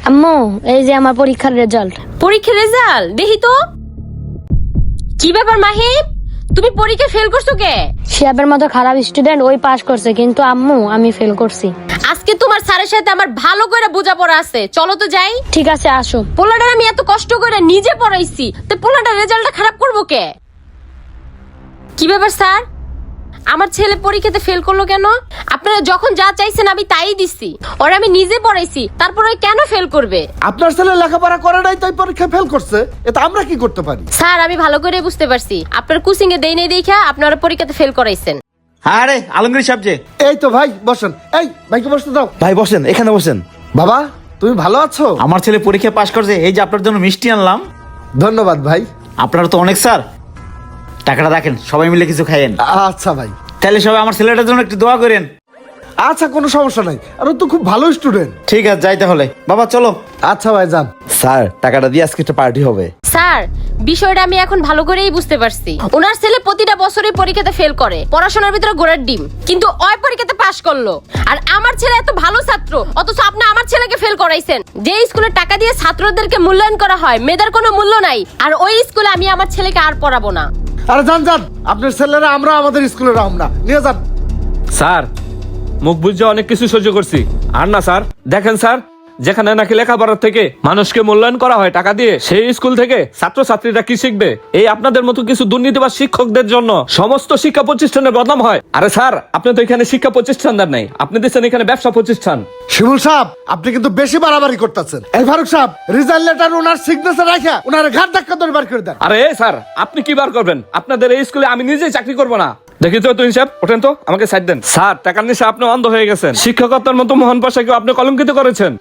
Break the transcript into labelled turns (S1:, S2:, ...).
S1: আম্মু, এই যে আমার পরীক্ষার রেজাল্ট।
S2: পরীক্ষার রেজাল্ট দেখি তো। কি ব্যাপার মাহিব, তুমি পরীক্ষা ফেল করছো কে?
S1: শিয়াবের মতো খারাপ স্টুডেন্ট ওই পাস করছে, কিন্তু আম্মু আমি ফেল করছি।
S2: আজকে তোমার স্যারের সাথে আমার ভালো করে বোঝাপড়া আছে, চলো তো যাই।
S1: ঠিক আছে, আসো।
S2: পোলাটার আমি এত কষ্ট করে নিজে পড়াইছি, তো পোলাটার রেজাল্টটা খারাপ করবো কে? কি ব্যাপার স্যার, আমার ছেলে পরীক্ষাতে ফেল করলো কেন? আপনারা যখন যা চাইছেন আমি তাই দিচ্ছি, ওর আমি নিজে পড়াইছি, তারপরে কেন ফেল করবে?
S3: আপনার ছেলে লেখাপড়া করে নাই তাই পরীক্ষা ফেল করছে, এটা আমরা কি করতে পারি?
S2: স্যার আমি ভালো করে বুঝতে পারছি, আপনার কোচিং এ দেই নেই দেখা আপনারা পরীক্ষাতে ফেল করাইছেন।
S4: আরে আলমগীর সাহেব যে।
S3: এই তো ভাই বসেন, এই ভাইকে বসতে দাও।
S4: ভাই বসেন, এখানে বসেন।
S3: বাবা তুমি ভালো আছো?
S4: আমার ছেলে পরীক্ষা পাশ করছে, এই যে আপনার জন্য মিষ্টি আনলাম।
S3: ধন্যবাদ ভাই।
S4: আপনারা তো অনেক স্যার, টাকাটা রাখেন, সবাই মিলে কিছু খাইয়েন।
S3: আচ্ছা ভাই।
S4: তাহলে সবাই আমার ছেলেটার জন্য একটু দোয়া করেন।
S3: আচ্ছা কোনো সমস্যা নাই, আর ও তো খুব ভালো স্টুডেন্ট।
S4: ঠিক আছে, যাই তাহলে। বাবা চলো।
S3: আচ্ছা ভাই যান।
S4: স্যার টাকাটা দিয়ে আজকে একটা পার্টি হবে।
S2: স্যার বিষয়টা আমি এখন ভালো করেই বুঝতে পারছি, ওনার ছেলে প্রতিটা বছরই পরীক্ষাতে ফেল করে, পড়াশোনার ভিতরে গোড়ার ডিম, কিন্তু ওই পরীক্ষাতে পাশ করলো। আর আমার ছেলে এত ভালো ছাত্র, অথচ আপনি আমার ছেলেকে ফেল করাইছেন। যে স্কুলে টাকা দিয়ে ছাত্রদেরকে মূল্যায়ন করা হয়, মেয়েদের কোনো মূল্য নাই, আর ওই স্কুলে আমি আমার ছেলেকে আর পড়াবো না।
S3: আরে যান যান, আপনার ছেলেরা আমরা আমাদের স্কুলে রাখব না, নিয়ে যান।
S5: স্যার মুখ বুঝে অনেক কিছু সহ্য করছি, আর না স্যার দেখেন স্যার, যেখানে নাকি লেখাপড়ার থেকে মানুষকে মূল্যায়ন করা হয় টাকা দিয়ে, সেই স্কুল থেকে ছাত্রছাত্রীরা কি শিখবে? এই আপনাদের মতো কিছু দুর্নীতিবাজ শিক্ষকদের জন্য সমস্ত শিক্ষা প্রতিষ্ঠানের বদনাম হয়। আরে স্যার আপনি তো এখানে শিক্ষা প্রতিষ্ঠান নাই, আপনি দিচ্ছেন এখানে ব্যবসা প্রতিষ্ঠান।
S3: শিমুল সাহেব আপনি কিন্তু বেশি বাড়াবাড়ি করতেছেন। এই ফারুক সাহেব, রেজাল্ট লেটার ওনার সিগনেচার রাখা ওনার ঘাট ধাক্কা ধরে বার করে দেন।
S5: আরে স্যার আপনি কি বার করবেন? আপনাদের এই স্কুলে আমি নিজেই চাকরি করবো না। দেখি তো তুই সাহেব, ওঠেন তো, আমাকে সাইড দেন। স্যার টাকার নিশা আপনি অন্ধ হয়ে গেছেন, শিক্ষকতার মতো মহান পেশাকে আপনি কলঙ্কিত করেছেন।